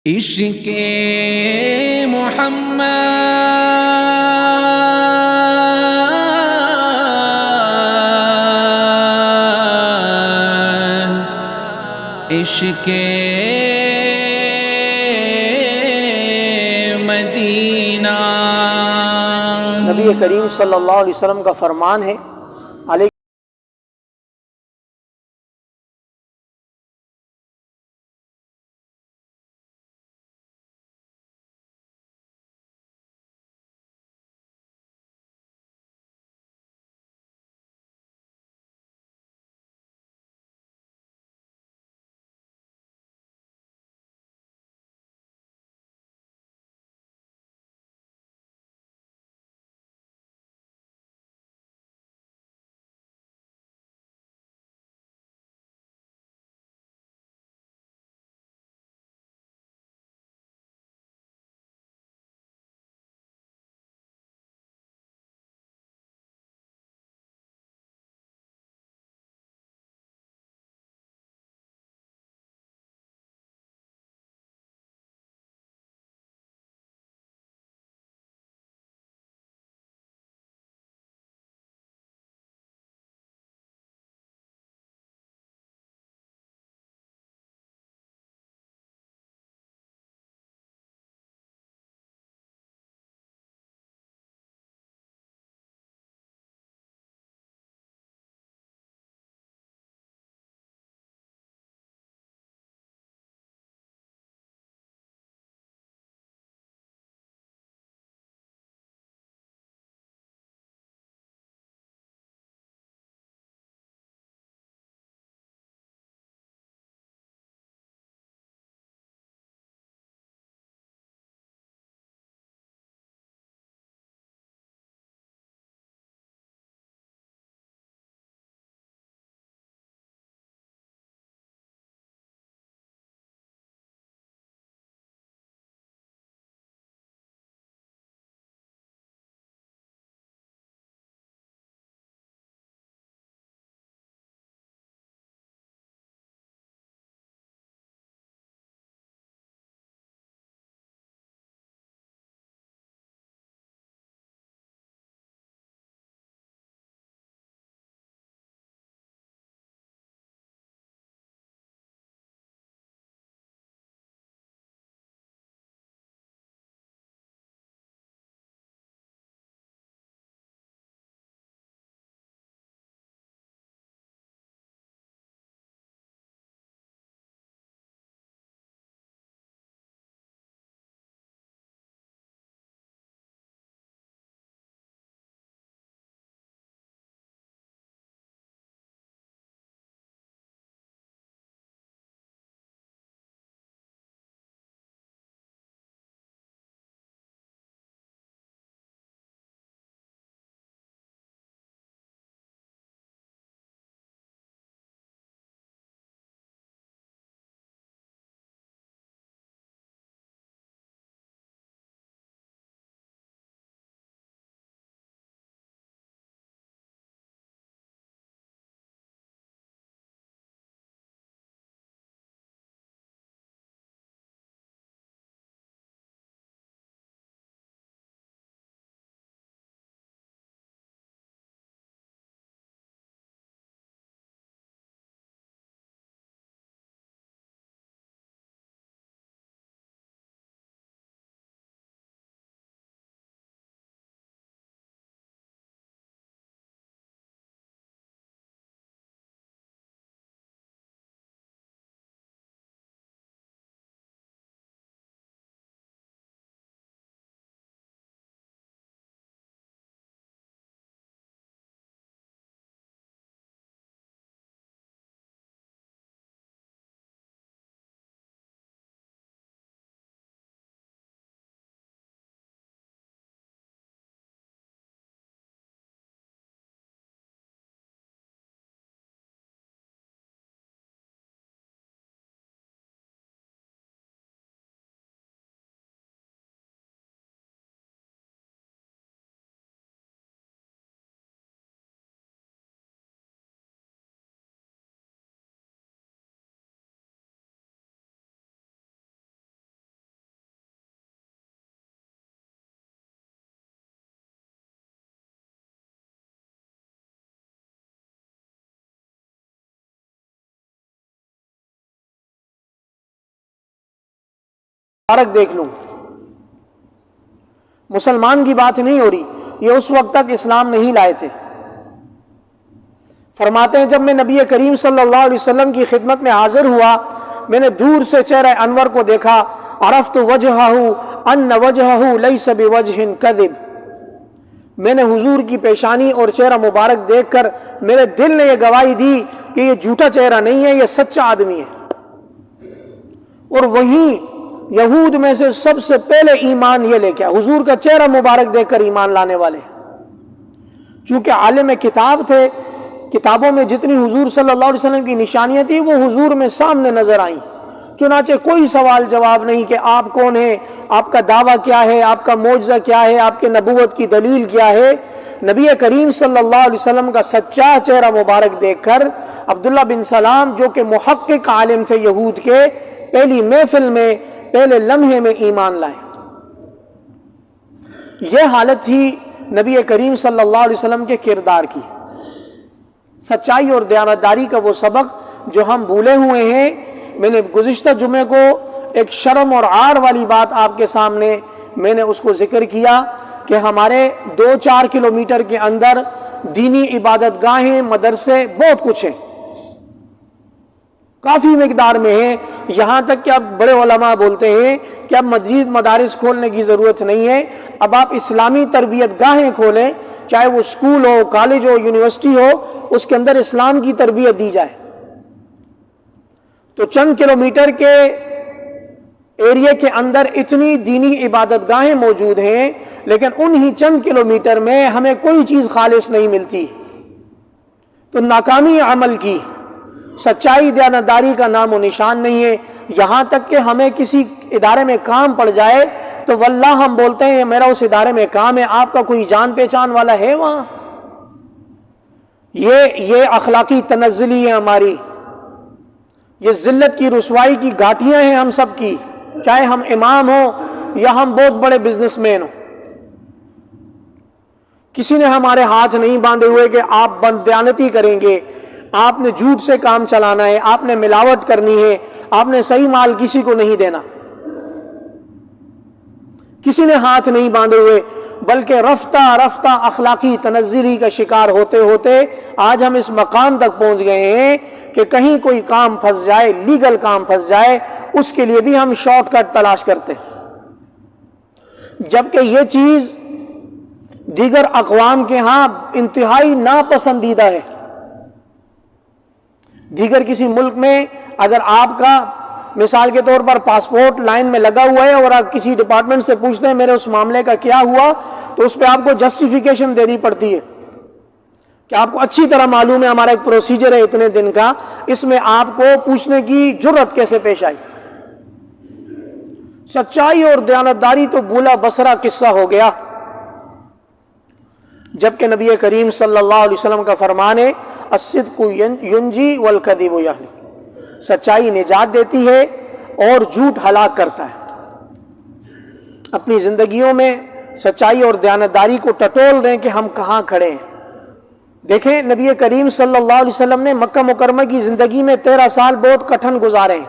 عشق محمد، عشق مدینہ۔ نبی کریم صلی اللہ علیہ وسلم کا فرمان ہے، علیہ مبارک دیکھ لوں. مسلمان کی بات نہیں ہو رہی، یہ اس وقت تک اسلام نہیں لائے تھے. فرماتے ہیں جب میں نبی کریم صلی اللہ علیہ وسلم کی خدمت میں حاضر ہوا، میں نے دور سے چہرہ انور کو دیکھا. عرفت وجہہ ان وجہہ لیس بوجہ کذب. میں نے حضور کی پیشانی اور چہرہ مبارک دیکھ کر میرے دل نے یہ گواہی دی کہ یہ جھوٹا چہرہ نہیں ہے، یہ سچا آدمی ہے. اور وہیں یہود میں سے سب سے پہلے ایمان یہ لے کے حضور کا چہرہ مبارک دیکھ کر ایمان لانے والے، چونکہ عالم کتاب تھے. کتابوں میں جتنی حضور صلی اللہ علیہ وسلم کی نشانیاں تھیں وہ حضور میں سامنے نظر آئیں. چنانچہ کوئی سوال جواب نہیں کہ آپ کون ہیں، آپ کا دعویٰ کیا ہے، آپ کا معجزہ کیا ہے، آپ کے نبوت کی دلیل کیا ہے. نبی کریم صلی اللہ علیہ وسلم کا سچا چہرہ مبارک دیکھ کر عبداللہ بن سلام جو کہ محقق عالم تھے یہود کے، پہلی محفل میں پہلے لمحے میں ایمان لائے. یہ حالت تھی نبی کریم صلی اللہ علیہ وسلم کے کردار کی. سچائی اور دیانتداری کا وہ سبق جو ہم بھولے ہوئے ہیں. میں نے گزشتہ جمعے کو ایک شرم اور عار والی بات آپ کے سامنے میں نے اس کو ذکر کیا کہ ہمارے 2-4 کلومیٹر کے اندر دینی عبادت گاہیں، مدرسے، بہت کچھ ہیں، کافی مقدار میں ہیں. یہاں تک کہ اب بڑے علماء بولتے ہیں کہ اب مزید مدارس کھولنے کی ضرورت نہیں ہے، اب آپ اسلامی تربیت گاہیں کھولیں، چاہے وہ اسکول ہو، کالج ہو، یونیورسٹی ہو، اس کے اندر اسلام کی تربیت دی جائے. تو چند کلومیٹر کے ایریا کے اندر اتنی دینی عبادت گاہیں موجود ہیں، لیکن انہی چند کلومیٹر میں ہمیں کوئی چیز خالص نہیں ملتی. تو ناکامی عمل کی، سچائی دیانتداری کا نام و نشان نہیں ہے. یہاں تک کہ ہمیں کسی ادارے میں کام پڑ جائے تو واللہ ہم بولتے ہیں میرا اس ادارے میں کام ہے، آپ کا کوئی جان پہچان والا ہے وہاں؟ یہ اخلاقی تنزلی ہے ہماری، یہ ذلت کی رسوائی کی گھاٹیاں ہیں ہم سب کی، چاہے ہم امام ہوں یا ہم بہت بڑے بزنس مین ہوں. کسی نے ہمارے ہاتھ نہیں باندھے ہوئے کہ آپ بددیانتی کریں گے، آپ نے جھوٹ سے کام چلانا ہے، آپ نے ملاوٹ کرنی ہے، آپ نے صحیح مال کسی کو نہیں دینا. کسی نے ہاتھ نہیں باندھے ہوئے، بلکہ رفتہ رفتہ اخلاقی تنزلی کا شکار ہوتے ہوتے آج ہم اس مقام تک پہنچ گئے ہیں کہ کہیں کوئی کام پھنس جائے، لیگل کام پھنس جائے، اس کے لیے بھی ہم شارٹ کٹ تلاش کرتے ہیں. جبکہ یہ چیز دیگر اقوام کے ہاں انتہائی ناپسندیدہ ہے. دیگر کسی ملک میں اگر آپ کا مثال کے طور پر پاسپورٹ لائن میں لگا ہوا ہے اور آپ کسی ڈپارٹمنٹ سے پوچھتے ہیں میرے اس معاملے کا کیا ہوا، تو اس پہ آپ کو جسٹیفیکیشن دینی پڑتی ہے کہ آپ کو اچھی طرح معلوم ہے ہمارا ایک پروسیجر ہے اتنے دن کا، اس میں آپ کو پوچھنے کی جرت کیسے پیش آئی. سچائی اور دیانتداری تو بولا بسرا قصہ ہو گیا. جبکہ نبی کریم صلی اللہ علیہ وسلم کا فرمان ہے الصدق ینجی والکذب یہلک، سچائی نجات دیتی ہے اور جھوٹ ہلاک کرتا ہے. اپنی زندگیوں میں سچائی اور دیانتداری کو ٹٹول دیں کہ ہم کہاں کھڑے ہیں. دیکھیں نبی کریم صلی اللہ علیہ وسلم نے مکہ مکرمہ کی زندگی میں 13 سال بہت کٹھن گزارے ہیں.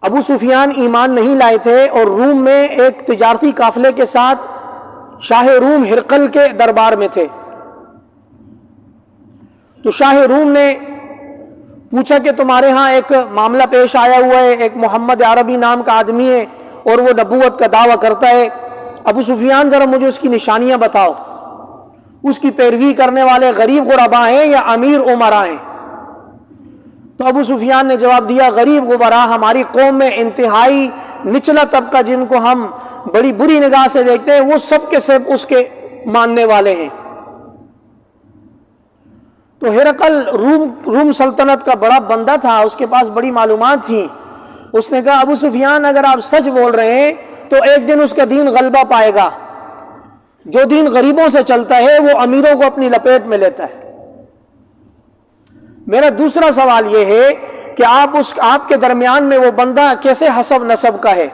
ابو سفیان ایمان نہیں لائے تھے اور روم میں ایک تجارتی قافلے کے ساتھ شاہ روم ہرقل کے دربار میں تھے. تو شاہ روم نے پوچھا کہ تمہارے ہاں ایک معاملہ پیش آیا ہوا ہے، ایک محمد عربی نام کا آدمی ہے اور وہ نبوت کا دعویٰ کرتا ہے. ابو سفیان ذرا مجھے اس کی نشانیاں بتاؤ، اس کی پیروی کرنے والے غریب غربا ہیں یا امیر امراء ہیں؟ تو ابو سفیان نے جواب دیا غریب غبراء ہماری قوم میں انتہائی نچلا طبقہ جن کو ہم بڑی بری نگاہ سے دیکھتے ہیں وہ سب کے سب اس کے ماننے والے ہیں. تو ہرقل روم سلطنت کا بڑا بندہ تھا، اس کے پاس بڑی معلومات تھیں. اس نے کہا ابو سفیان اگر آپ سچ بول رہے ہیں تو ایک دن اس کا دین غلبہ پائے گا. جو دین غریبوں سے چلتا ہے وہ امیروں کو اپنی لپیٹ میں لیتا ہے. میرا دوسرا سوال یہ ہے کہ آپ کے درمیان میں وہ بندہ کیسے حسب نسب کا ہے؟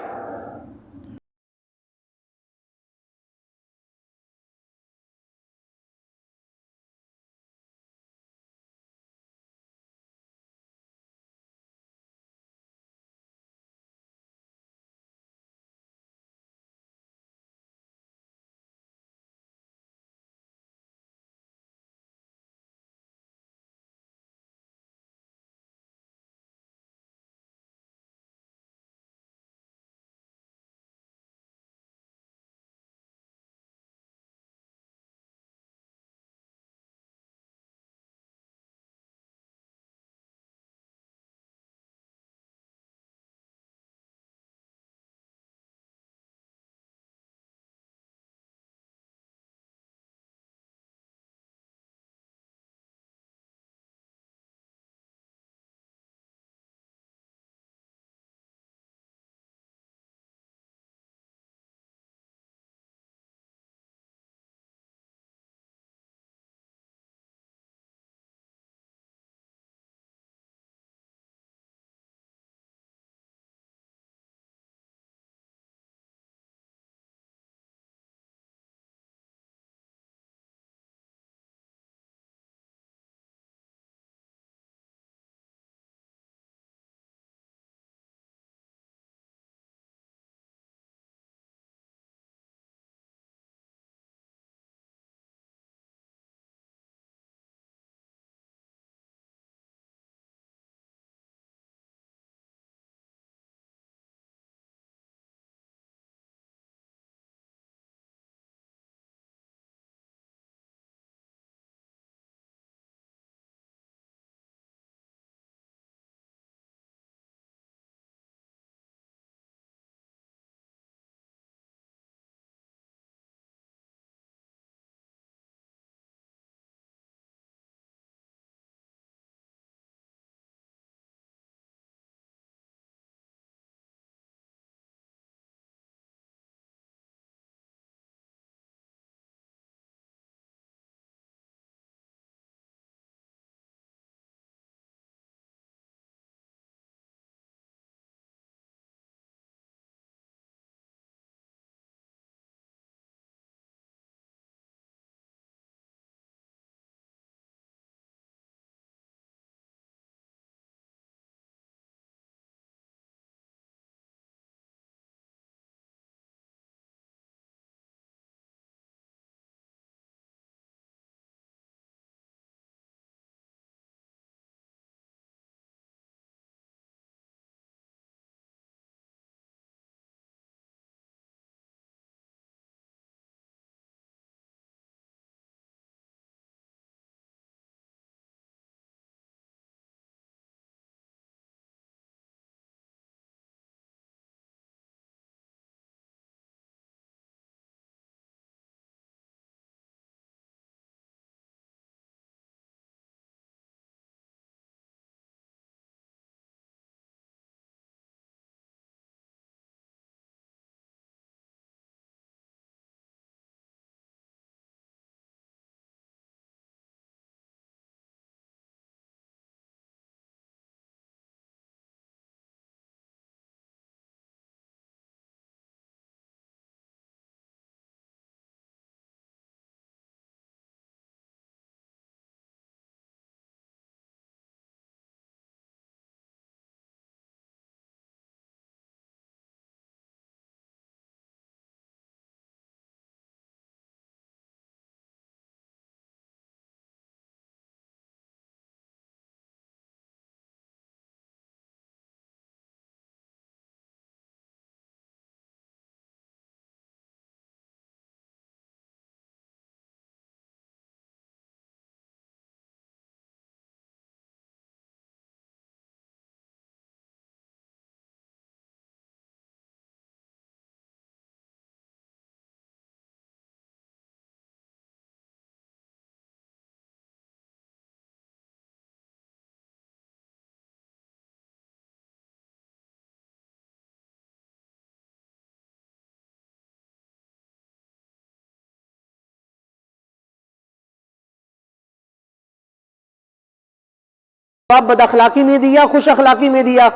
جواب بد اخلاقی میں دیا، خوش اخلاقی میں دیا؟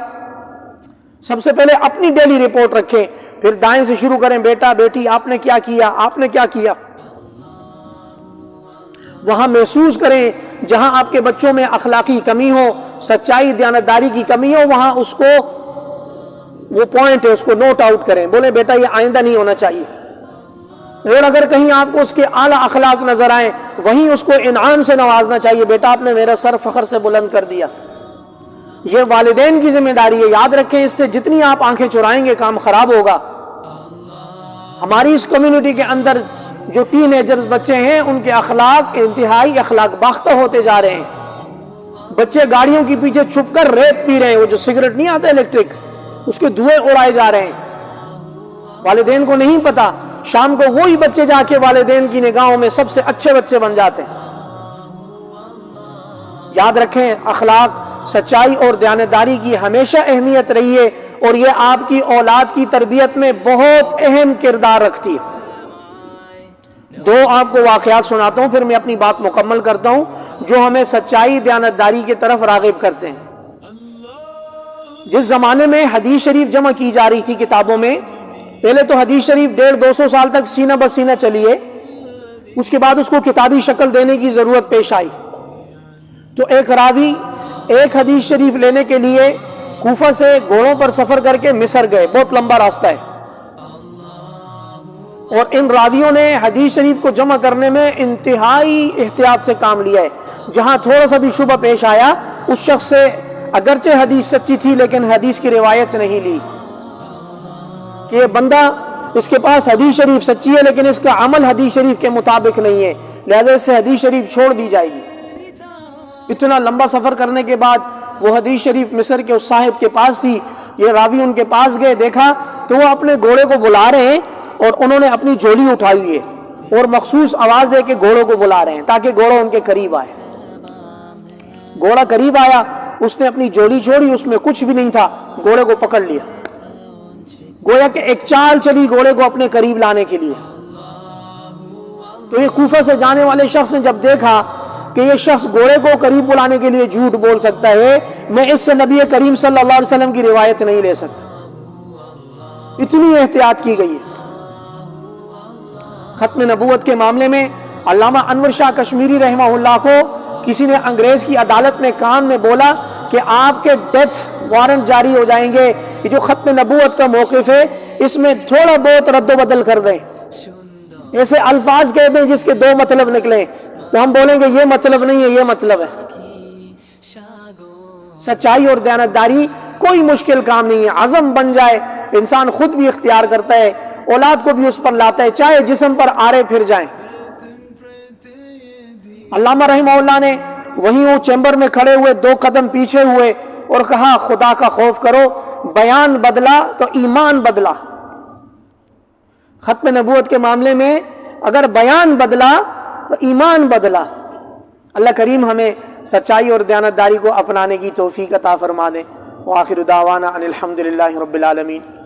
سب سے پہلے اپنی ڈیلی رپورٹ رکھیں، پھر دائیں سے شروع کریں، بیٹا بیٹی آپ نے کیا کیا، آپ نے کیا کیا۔ وہاں محسوس کریں جہاں آپ کے بچوں میں اخلاقی کمی ہو، سچائی دیانتداری کی کمی ہو، وہاں اس کو وہ پوائنٹ ہے اس کو نوٹ آؤٹ کریں، بولیں بیٹا یہ آئندہ نہیں ہونا چاہیے۔ اور اگر کہیں آپ کو اس کے اعلیٰ اخلاق نظر آئیں، وہیں اس کو انعام سے نوازنا چاہیے، بیٹا آپ نے میرا سر فخر سے بلند کر دیا۔ یہ والدین کی ذمہ داری ہے، یاد رکھیں اس سے جتنی آپ آنکھیں چرائیں گے کام خراب ہوگا۔ ہماری اس کمیونٹی کے اندر جو ٹین ایجرز بچے ہیں ان کے اخلاق انتہائی اخلاق باختہ ہوتے جا رہے ہیں۔ بچے گاڑیوں کے پیچھے چھپ کر ریپ پی رہے ہیں، وہ جو سگریٹ نہیں آتا الیکٹرک، اس کے دھوئیں اڑائے جا رہے ہیں، والدین کو نہیں پتا۔ شام کو وہی بچے جا کے والدین کی نگاہوں میں سب سے اچھے بچے بن جاتے ہیں۔ یاد رکھیں اخلاق، سچائی اور دیانتداری کی ہمیشہ اہمیت رہی ہے، اور یہ آپ کی اولاد کی تربیت میں بہت اہم کردار رکھتی ہے۔ دو آپ کو واقعات سناتا ہوں، پھر میں اپنی بات مکمل کرتا ہوں، جو ہمیں سچائی دیانتداری کی طرف راغب کرتے ہیں۔ جس زمانے میں حدیث شریف جمع کی جا رہی تھی کتابوں میں، پہلے تو حدیث شریف 150-200 سال تک سینہ بسینہ چلی ہے، اس کے بعد اس کو کتابی شکل دینے کی ضرورت پیش آئی، تو ایک راوی ایک حدیث شریف لینے کے لیے کوفہ سے گھوڑوں پر سفر کر کے مصر گئے، بہت لمبا راستہ ہے، اور ان راویوں نے حدیث شریف کو جمع کرنے میں انتہائی احتیاط سے کام لیا ہے۔ جہاں تھوڑا سا بھی شبہ پیش آیا، اس شخص سے اگرچہ حدیث سچی تھی لیکن حدیث کی روایت نہیں لی، کہ یہ بندہ اس کے پاس حدیث شریف سچی ہے لیکن اس کا عمل حدیث شریف کے مطابق نہیں ہے، لہذا اس سے حدیث شریف چھوڑ دی جائے گی۔ اتنا لمبا سفر کرنے کے بعد وہ حدیث شریف مصر کے اس صاحب کے پاس تھی، یہ راوی ان کے پاس گئے، دیکھا تو وہ اپنے گھوڑے کو بلا رہے ہیں اور انہوں نے اپنی جھولی اٹھائی ہوئی ہے اور مخصوص آواز دے کے گھوڑوں کو بلا رہے ہیں تاکہ گھوڑا ان کے قریب آئے۔ گھوڑا قریب آیا، اس نے اپنی جھولی چھوڑی، اس میں کچھ بھی نہیں تھا، گھوڑے کو پکڑ لیا، گویا کہ ایک چال چلی گھوڑے کو اپنے قریب لانے کے لیے۔ تو یہ کوفہ سے جانے والے شخص نے جب دیکھا کہ یہ شخص گھوڑے کو قریب بلانے کے لیے جھوٹ بول سکتا ہے، میں اس سے نبی کریم صلی اللہ علیہ وسلم کی روایت نہیں لے سکتا، اتنی احتیاط کی گئی ہے۔ ختم نبوت کے معاملے میں علامہ انور شاہ کشمیری رحمہ اللہ کو کسی نے انگریز کی عدالت میں کان میں بولا کہ آپ کے ڈیتھ وارنٹ جاری ہو جائیں گے، یہ جو ختم نبوت کا موقف ہے اس میں تھوڑا بہت رد و بدل کر دیں، ایسے الفاظ کہہ دیں جس کے دو مطلب نکلیں، تو ہم بولیں گے یہ مطلب نہیں ہے، یہ مطلب ہے۔ سچائی اور دیانتداری کوئی مشکل کام نہیں ہے، عزم بن جائے انسان خود بھی اختیار کرتا ہے، اولاد کو بھی اس پر لاتا ہے، چاہے جسم پر آرے پھر جائیں۔ علامہ رحمہ اللہ نے وہیں وہ چیمبر میں کھڑے ہوئے 2 قدم پیچھے ہوئے اور کہا خدا کا خوف کرو، بیان بدلا تو ایمان بدلا۔ ختم نبوت کے معاملے میں اگر بیان بدلا تو ایمان بدلا۔ اللہ کریم ہمیں سچائی اور دیانتداری کو اپنانے کی توفیق عطا فرما دے۔ وآخر دعوانا ان الحمد للہ رب العالمین۔